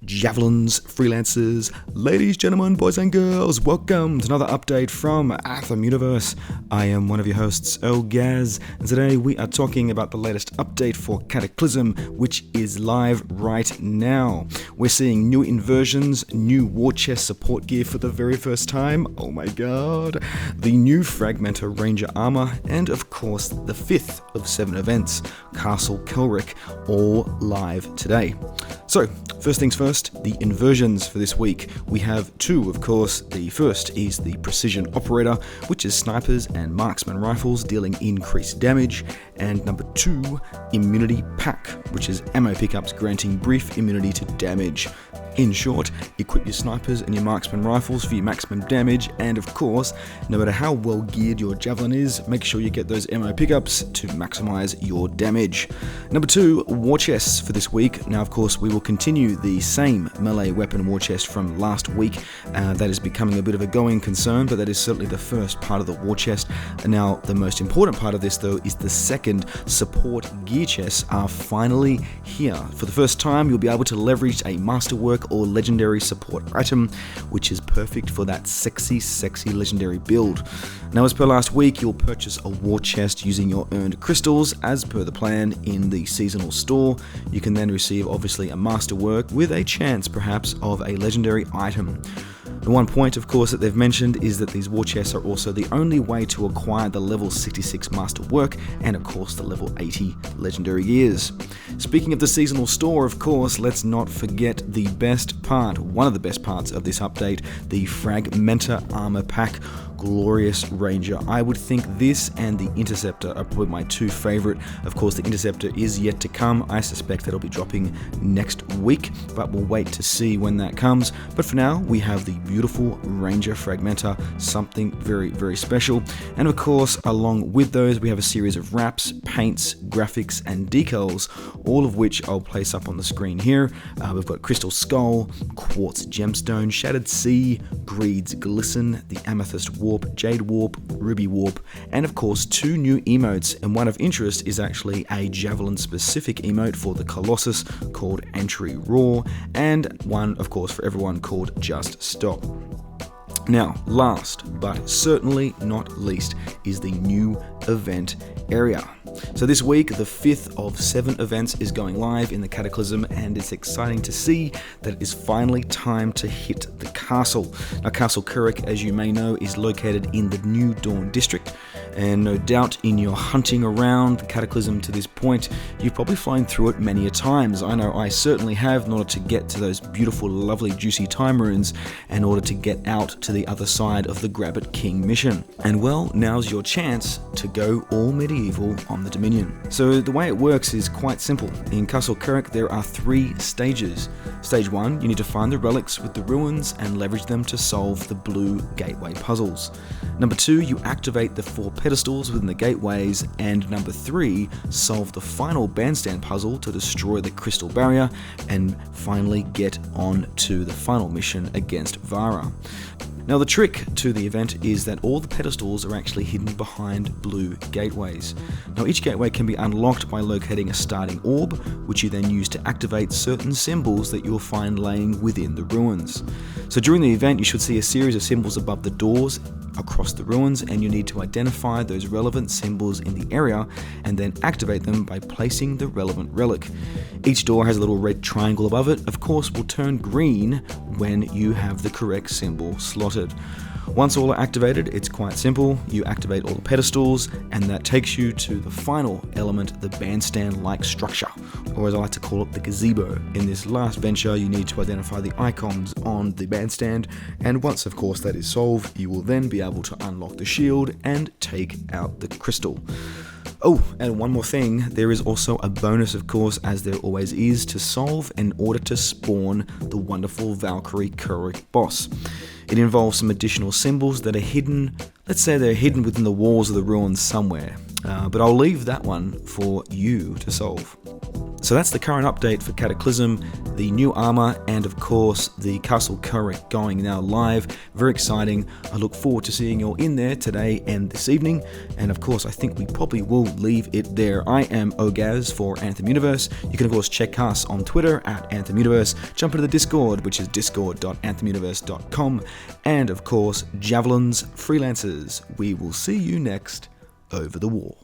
Javelins, freelancers, ladies, gentlemen, boys and girls, welcome to another update from Anthem Universe. I am one of your hosts, Gaz, and today we are talking about the latest update for Cataclysm, which is live right now. We're seeing new inversions, new Warchest support gear for the very first time, oh my god, the new Fragmenter Ranger armor, and of course the 5th of 7 events, Castle Kelrik, all live today. So, first things first, the inversions for this week. We have two, of course. The first is the Precision Operator, which is snipers and marksman rifles dealing increased damage, and number 2, Immunity Pack, which is ammo pickups granting brief immunity to damage. In short, equip your snipers and your marksman rifles for your maximum damage, and of course, no matter how well geared your javelin is, make sure you get those ammo pickups to maximize your damage. Number 2, Warchests for this week. Now of course we will continue the same melee weapon Warchest from last week. That is becoming a bit of a going concern, but that is certainly the first part of the Warchest. And now the most important part of this though is the second support gear chests are finally here. For the first time you'll be able to leverage a masterwork or legendary support item, which is perfect for that sexy legendary build. Now as per last week, you'll purchase a war chest using your earned crystals as per the plan in the seasonal store. You can then receive obviously a masterwork with a chance perhaps of a legendary item. The one point, of course, that they've mentioned is that these war chests are also the only way to acquire the level 66 masterwork and, of course, the level 80 legendary gears. Speaking of the seasonal store, of course, let's not forget the best part, one of the best parts of this update, the Fragmenter Armor Pack. Glorious Ranger. I would think this and the Interceptor are probably my two favorite. Of course, the Interceptor is yet to come. I suspect that'll be dropping next week, but we'll wait to see when that comes. But for now, we have the beautiful Ranger Fragmenter, something very special. And of course, along with those, we have a series of wraps, paints, graphics, and decals, all of which I'll place up on the screen here. We've got Crystal Skull, Quartz Gemstone, Shattered Sea, Greed's Glisten, the Amethyst Warp, Jade Warp, Ruby Warp, and of course 2 new emotes, and one of interest is actually a Javelin specific emote for the Colossus called Entry Raw, and one of course for everyone called Just Stop. Now, last but certainly not least is the new event area. So this week, the 5th of 7 events is going live in the Cataclysm, and it's exciting to see that it is finally time to hit the castle. Now, Castle Kelrik, as you may know, is located in the New Dawn district, and no doubt in your hunting around the Cataclysm to this point, you've probably flown through it many a times. I know I certainly have, in order to get to those beautiful, lovely, juicy time runes, in order to get out to the other side of the Grab It King mission. And well, now's your chance to go all medieval on the Dominion. So the way it works is quite simple. In Castle Kelrik there are 3 stages. Stage 1, you need to find the relics with the ruins and leverage them to solve the blue gateway puzzles. Number 2, you activate the 4 pedestals within the gateways, and number 3, solve the final bandstand puzzle to destroy the crystal barrier and finally get on to the final mission against Vara. Now the trick to the event is that all the pedestals are actually hidden behind blue gateways. Now each gateway can be unlocked by locating a starting orb, which you then use to activate certain symbols that you'll find laying within the ruins. So during the event you should see a series of symbols above the doors across the ruins, and you need to identify those relevant symbols in the area and then activate them by placing the relevant relic. Each door has a little red triangle above it, of course will turn green when you have the correct symbol slotted. Once all are activated, it's quite simple. You activate all the pedestals, and that takes you to the final element, the bandstand-like structure, or as I like to call it, the gazebo. In this last venture, you need to identify the icons on the bandstand, and once, of course, that is solved, you will then be able to unlock the shield and take out the crystal. Oh, and one more thing, there is also a bonus, of course, as there always is, to solve in order to spawn the wonderful Valkyrie Corrick boss. It involves some additional symbols that are hidden, let's say they're hidden within the walls of the ruins somewhere, but I'll leave that one for you to solve. So that's the current update for Cataclysm, the new armor, and of course the Castle Kelrik going now live. Very exciting. I look forward to seeing you all in there today and this evening. And of course, I think we probably will leave it there. I am Ogaz for Anthem Universe. You can of course check us on Twitter at Anthem Universe. Jump into the Discord, which is discord.anthemuniverse.com. And of course, Javelins Freelancers. We will see you next over the wall.